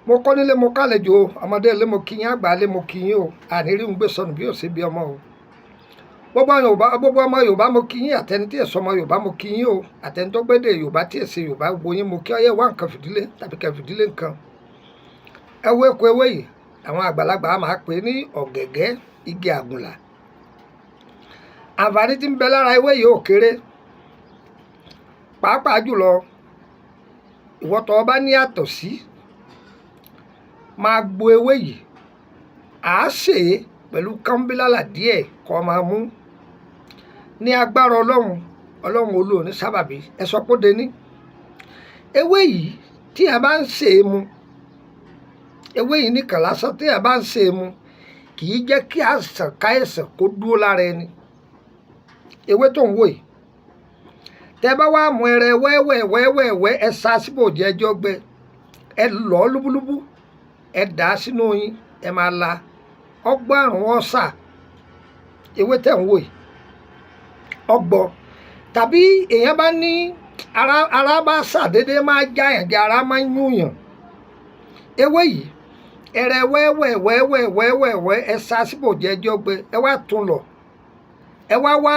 mo kọ́ nílé mo kálejò ọmọdé ilé mo kí yín àgbà ilé mo kí yín o àníírí ń gbé sọnù bí ó ṣe bí ọmọ o gbogbo ọmọ Yorùbá mo kí yín àtẹni tí èso ọmọ Yorùbá mo kí yín o àtẹni tó gbédè Yorùbá tí èsè Yorùbá gbogbo yín mo kí ọyẹ wá nǹkan fìdílé tàbí kẹ fìdílé nǹkan ewé ko ewé yìí àwọn àgbàlagbà máa pè ní ọ̀gẹ̀gẹ̀ igi àgùnlà àǹfààní tí ń bẹ lára ewé yìí ò kéré pàápàá jùlọ ìwọ tó bá ní àtọ̀sí máa gbo ewé yìí àá sè é pẹ̀lú kánbílálà díẹ̀ kó máa mú ní agbára ọlọ́run olóòní sábàbí ẹ sọ pé ó dení ewé yìí tí a bá ń sè é mu ewé yìí nìkan lásán tí a bá ń sè é mu kì í jẹ́ kí àìsàn káìsàn kó dúró lára ẹni ewé tó ń wò yìí tẹ bá wá mú ẹrẹ wẹ́wẹ́wẹ́wẹ́ ẹ sá síbò jẹ́ ẹjọ́ gbẹ ẹ lọ́ lúbúlúbú ẹ dà á sínú oyin ẹ máa la ọgbọ́n àrùn ọ̀sà ewé tẹ̀ ń wò yìí ọgbọ́ tàbí èèyàn bá ní ara bá ṣàdédé máa já yàn jẹ ara máa ń yúnyàn ewé yìí ẹrẹ wẹ́wẹ́wẹ́wẹ́wẹ́ ẹ sá síbò jẹ́ ẹjọ́ gbẹ ẹ wá tún lọ ẹ wá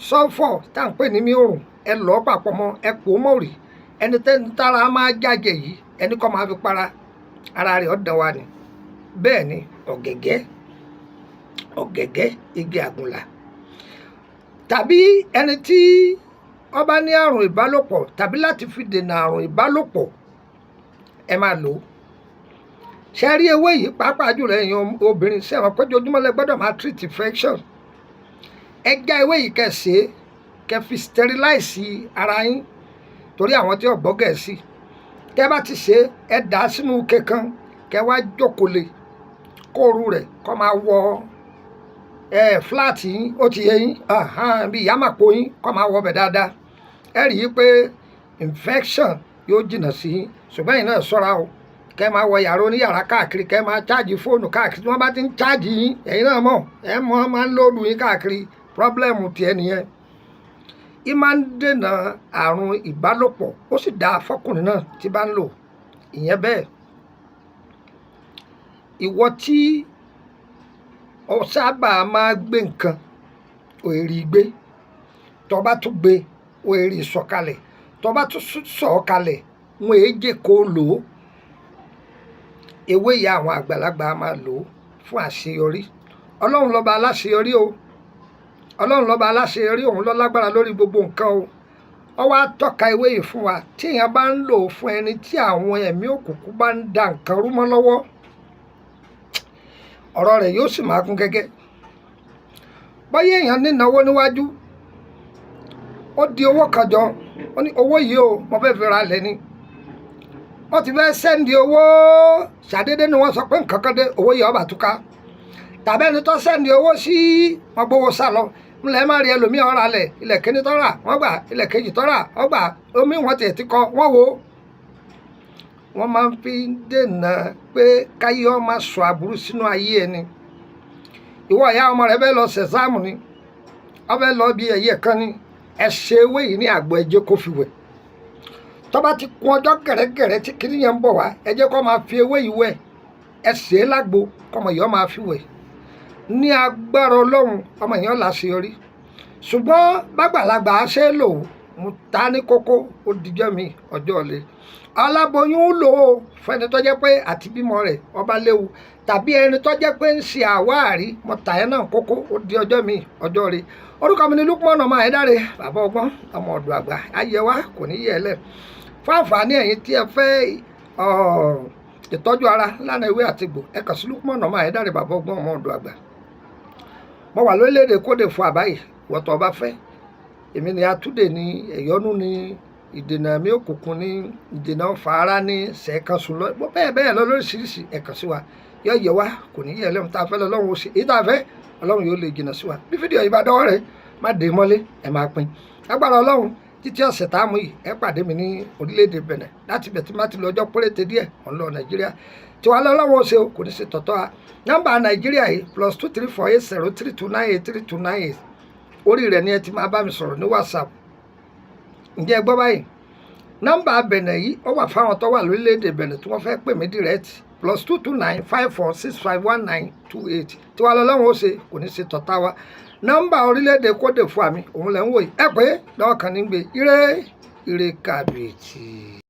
sọ́fọ̀ tá à ń pè ní míòrùn ẹ lọ́ papọ̀ mọ́ ẹ pò mọ́rì ẹni tẹ́ni tára máa jájẹ yìí ẹni kọ́ máa fi para ara rẹ̀ ọ̀dàn wa ni bẹ́ẹ̀ ni ọ̀gẹ̀gẹ̀ igi àgùnlà tàbí ẹni tí ó bá ní àrùn ìbálòpọ̀ tàbí láti fi dènà àrùn ìbálòpọ̀ ẹ máa lò ó ṣe rí ewé yìí pàápàá jùlọ ẹ̀yin obìnrin sẹ́wọ̀n pé ojoojúmọ́ lẹ gbọ́dọ̀ máa treat infection ẹ já ewé yìí kẹsẹ̀ kẹ fi sterilize ara yín torí àwọn tí ò gbọ́ Gẹ̀ẹ́sì tẹ́ bá ti ṣe ẹ dà á sínú ike kan kẹ wá jókòó lé kóoru rẹ̀ kó máa wọ flat yín ó ti yẹ yín bí ìyámàpó yín kó máa wọ bẹ̀ dáadáa ẹ rí i pé infection yóò jìnnà sí yín ṣùgbọ́n yìí náà ṣọ́ra o kẹ máa wọ yàrá oníyàrá káàkiri kẹ máa ṣáàjì fóònù káàkiri tí wọ́n bá ti ń ṣáàjì yín ẹ̀yin náà mọ̀ ẹ mọ̀ máa ń lóòdù yín káàkiri pọ́blẹ́mù tiẹ̀ nìyẹn ì máa ń dènà àrùn ìbálòpọ̀ ó sì dáa fọkùnrin náà tí bá ń lò ìyẹn bẹ́ẹ̀ ìwọ tí ọ sábà máa gbé nǹkan òèrì gbé tó bá tún gbé òèrì sọ̀kalẹ̀ tó bá tún sọ̀kalẹ̀ wọn èé jẹ́ kó lò ó ewé ìyá àwọn àgbàlagbà máa lò ó fún àṣeyọrí ọlọ́run lọ́ba aláṣeyọrí o ọlọ́run lọ́ba aláṣeyọrí òun ló lágbára lórí gbogbo nǹkan o ó wá tọ́ka ewé yìí fún wa tí èèyàn bá ń lò ó fún ẹni tí àwọn ẹ̀mí òkùnkùn bá ń da nǹkan rú mọ́ lọ́wọ́ ọ̀rọ̀ rẹ̀ yóò sì máa gún gẹ́gẹ́ bóyá èèyàn nínáwó níwájú ó di owó kan jọ ó ní owó yìí o mo fẹ́ fi ra lẹ̀ ni wọ́n ti fẹ́ sẹ́ndì owó ṣàdédé ni wọ́n sọ pé nǹkan kan dé owó yìí ó bá túká tàbí ẹni tó sẹ́ndì owó sí wọn gbowó sá lọ ńlẹ̀ má rí ẹlòmíì ọ̀rà lẹ̀ ilẹ̀ kíní tọ́ra wọ́n gbà ilẹ̀ kejì tọ́ra wọ́n gbà omi wọn tiẹ̀ ti kọ wọ́n wo wọ́n máa ń fi dènà pé káyé ọ máa sọ àbúrú sínú ayé ẹni ìwọ ìyá ọmọ rẹ fẹ́ lọ sẹ̀sáàmù ni ọ fẹ́ lọ bí ẹ̀yẹ kan ni ẹ ṣe ewé yìí ní àgbo ẹ jẹ́ kó fi wẹ̀ tó bá ti kún ọjọ́ gẹ̀rẹ́gẹ̀rẹ́ tí kíní yẹn ń bọ̀ wá ẹ jẹ́ kó máa fi ewé yìí wẹ̀ ẹ ṣe é lágbo kọ́mọ yìí ọ máa fi wẹ̀ ní agbára ọlọ́run ọmọ yẹn láṣeyọrí ṣùgbọ́n bàgbàlagbà ṣe é lò ó ta ní kókó ó dijọ́ mi ọjọ́ ọ̀lẹ́ aláboyún lò ó fẹ́ni tó jẹ́ pé àti bímọ rẹ̀ ọba léwu tàbí ẹni tó jẹ́ pé ń ṣe àwáàrí mọ̀tàyẹ́ náà kókó ó di ọjọ́ mi ọjọ́ rẹ̀ orúkọ mi ni Lukman ọmọ Ayédáre bàbá ọgbọ́n ọmọ ọ̀dọ̀ àgbà ayé wa kò ní yẹ ẹ lẹ̀ fún àǹfààní ẹ̀yin tí ẹ fẹ́ ìtọ́jú ara lánàá ewé àtìgbò ẹ kàn sí Lukman ọmọ Ayédáre bàbá ọgbọ́n ọmọ ọ̀dọ̀ àgbà mo wà lórílẹ̀‐èdè Côte d'Ivoire àbáyé wọ́tọ̀ ọba fẹ́ èmi ni atúndè ní ẹ̀yọ́nú ní ìdènà ẹ̀mí òkùnkùn ní ìdènà fàárà ní sẹ̀ẹ̀kansùn lọ bẹ́ẹ̀ lọ lóríṣiríṣi ẹ̀kan sí wa yọ yẹ wa kò ní yẹ ẹlẹ́mu tá a fẹ́ lọ ọlọ́run ó ṣe èyí tá a fẹ́ ọlọ́run yóò lè jìnnà sí wa bí fídíò yìí bá dọ́wọ́ rẹ̀ má dé mọ́lé ẹ̀ máa pín agbára ọlọ́run títí ọ̀sẹ̀ tá a mú yìí ẹ pàdé mi ní orílẹ̀-èdè Benin láti bẹ̀ tí má ti lọ ọjọ́ péréte díẹ̀ ọ̀n lọ Nàìjíríà tí wàá lọ ọlọ́run ó ṣe kò ní ṣe tọ̀tọ̀ a nọ́mbà Nàìjíríà yìí +234803298 orí rẹ̀ ni ẹ ti máa bá mi sọ̀rọ̀ ní WhatsApp ǹjẹ́ ẹ gbọ́ báyìí nọ́mbà Bẹ̀nẹ̀ yìí ó wà fáwọn tó wà lórílẹ̀‐èdè Bẹ̀nẹ̀ tí wọ́n fẹ́ pè mí direct +229 54651928 tí wàá lọ́wọ́ ó ṣe kò ní ṣe tọ̀tá wa. nọ́mbà orílẹ̀‐èdè Côte d'Ivoire mi òun lẹ́ ń wò yìí ẹ pé lọ́wọ́ kan ní gbé ire kàbìtì.